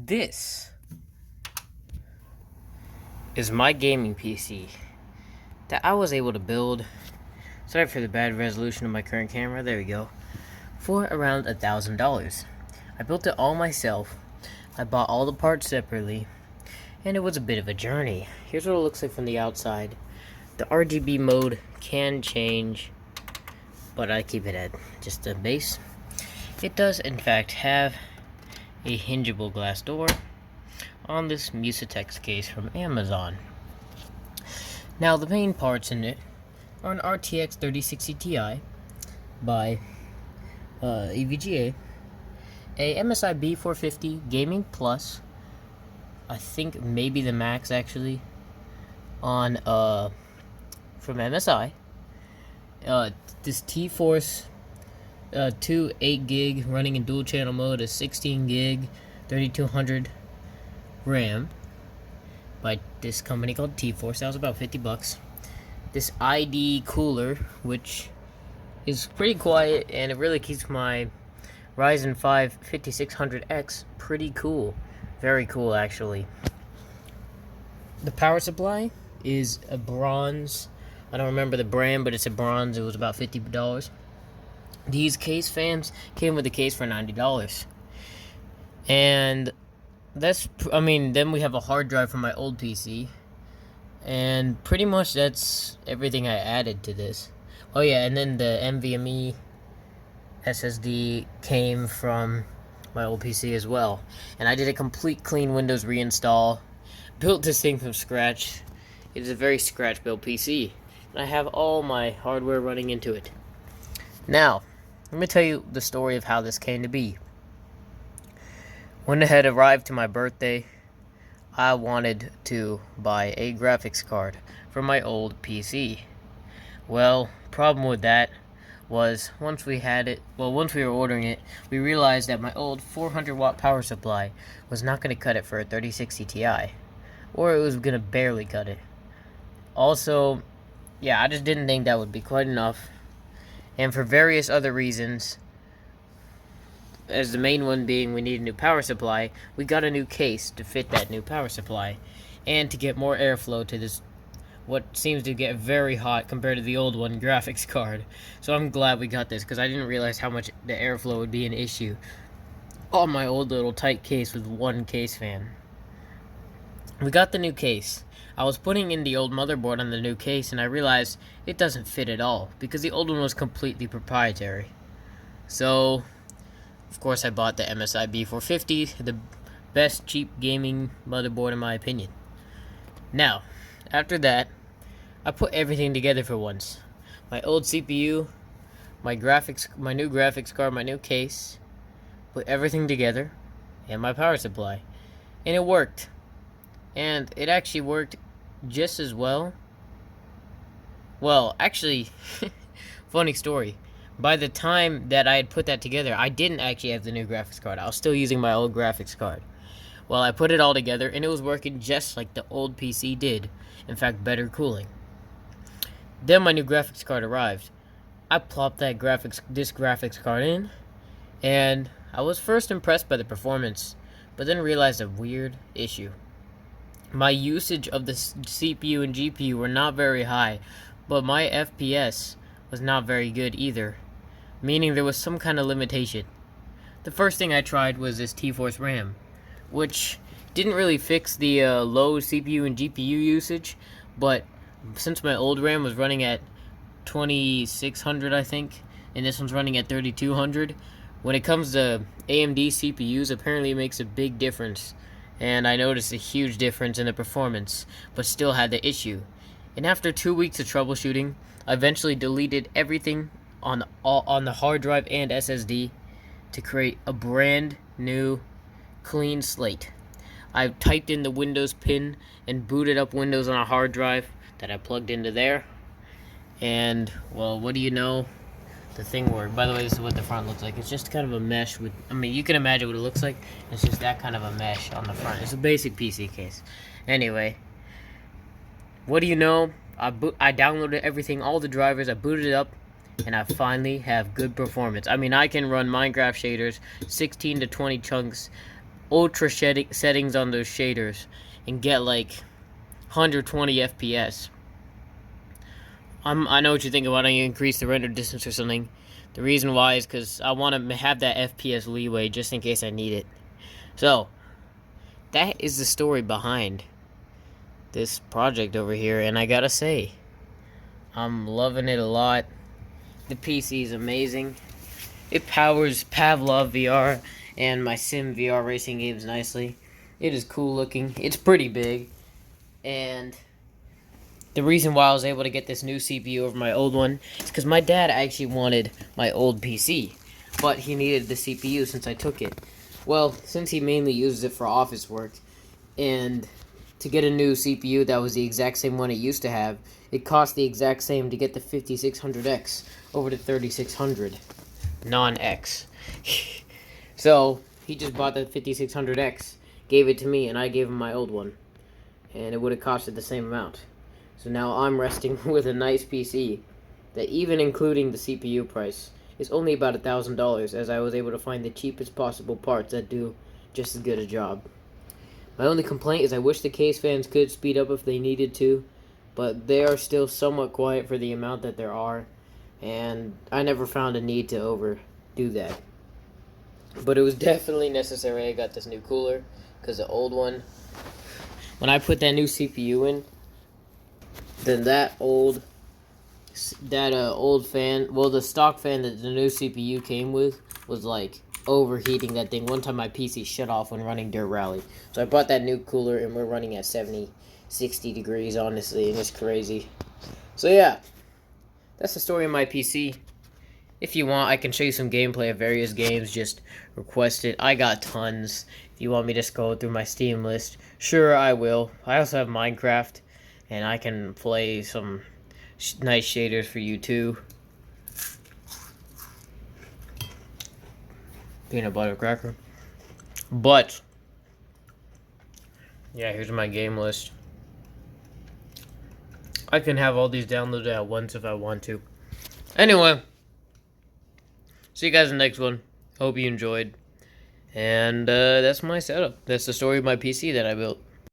This is my gaming PC that I was able to build. Sorry for the bad resolution of my current camera. There we go. For around $1,000. I built it all myself. I bought all the parts separately, and it was a bit of a journey. Here's what it looks like from the outside. The RGB mode can change, but I keep it at just the base. It does, in fact, have a hingeable glass door on this Musatex case from Amazon. Now, the main parts in it are an RTX 3060 Ti by EVGA, a MSI B450 Gaming Plus, I think maybe the Max actually, on from MSI, this T-Force 2 8 gig running in dual channel mode, a 16 gig 3200 RAM by this company called T-Force. That was about $50. This ID cooler, which is pretty quiet and it really keeps my Ryzen 5 5600X pretty cool. Very cool, actually. The power supply is a bronze. I don't remember the brand, but it's a bronze. It was about $50. These case fans came with a case for $90. And then we have a hard drive from my old PC. And pretty much that's everything I added to this. Oh yeah, and then the NVMe SSD came from my old PC as well. And I did a complete clean Windows reinstall. Built this thing from scratch. It is a very scratch-built PC. And I have all my hardware running into it. Now, let me tell you the story of how this came to be. When it had arrived to my birthday, I wanted to buy a graphics card for my old PC. Well, problem with that was once we were ordering it, we realized that my old 400 watt power supply was not going to cut it for a 3060 Ti, or it was going to barely cut it. Also, yeah, I just didn't think that would be quite enough, and for various other reasons, as the main one being we need a new power supply, we got a new case to fit that new power supply, and to get more airflow to this what seems to get very hot compared to the old one graphics card. So I'm glad we got this, because I didn't realize how much the airflow would be an issue on my old little tight case with one case fan. We got the new case. I was putting in the old motherboard on the new case, and I realized it doesn't fit at all, because the old one was completely proprietary. So, of course, I bought the MSI B450, the best cheap gaming motherboard in my opinion. Now, after that, I put everything together for once. My old CPU, my new graphics card, my new case, put everything together, and my power supply. And it worked. And it actually worked just as well. Well, actually, funny story. By the time that I had put that together, I didn't actually have the new graphics card. I was still using my old graphics card. Well, I put it all together, and it was working just like the old PC did. In fact, better cooling. Then my new graphics card arrived. I plopped this graphics card in, and I was first impressed by the performance, but then realized a weird issue. My usage of the CPU and GPU were not very high, but my FPS was not very good either, meaning there was some kind of limitation. The first thing I tried was this T-Force RAM, which didn't really fix the low CPU and GPU usage, but since my old RAM was running at 2600, I think, and this one's running at 3200, when it comes to AMD CPUs, apparently it makes a big difference, and I noticed a huge difference in the performance, but still had the issue. And after 2 weeks of troubleshooting, I eventually deleted everything on the hard drive and SSD to create a brand new clean slate. I typed in the Windows pin and booted up Windows on a hard drive that I plugged into there. And, well, what do you know? The thing worked. By the way, this is what the front looks like. It's just kind of a mesh with, you can imagine what it looks like. It's just that kind of a mesh on the front. It's a basic PC case. Anyway, what do you know? I downloaded everything, all the drivers, I booted it up, and I finally have good performance. I can run Minecraft shaders, 16 to 20 chunks, ultra settings on those shaders and get like 120 FPS. I know what you're thinking. Why don't you increase the render distance or something? The reason why is because I want to have that FPS leeway just in case I need it. So, that is the story behind this project over here, and I gotta say, I'm loving it a lot. The PC is amazing. It powers Pavlov VR and my Sim VR racing games nicely. It is cool looking. It's pretty big, and the reason why I was able to get this new CPU over my old one is because my dad actually wanted my old PC, but he needed the CPU since I took it. Well, since he mainly uses it for office work, and to get a new CPU that was the exact same one it used to have, it cost the exact same to get the 5600X over the 3600 non-X. So, he just bought the 5600X, gave it to me, and I gave him my old one. And it would have costed the same amount. So now I'm resting with a nice PC that, even including the CPU price, is only about $1,000, as I was able to find the cheapest possible parts that do just as good a job. My only complaint is I wish the case fans could speed up if they needed to, but they are still somewhat quiet for the amount that there are, and I never found a need to overdo that. But it was definitely necessary I got this new cooler, because the old one, when I put that new CPU in, then that old fan, well, the stock fan that the new CPU came with was like overheating that thing. One time my PC shut off when running Dirt Rally. So I bought that new cooler and we're running at 70, 60 degrees, honestly, and it's crazy. So yeah, that's the story of my PC. If you want, I can show you some gameplay of various games. Just request it. I got tons. If you want me to scroll through my Steam list, sure, I will. I also have Minecraft, and I can play some nice shaders for you too. Peanut butter cracker. But yeah, here's my game list. I can have all these downloaded at once if I want to. Anyway, see you guys in the next one. Hope you enjoyed. And that's my setup. That's the story of my PC that I built.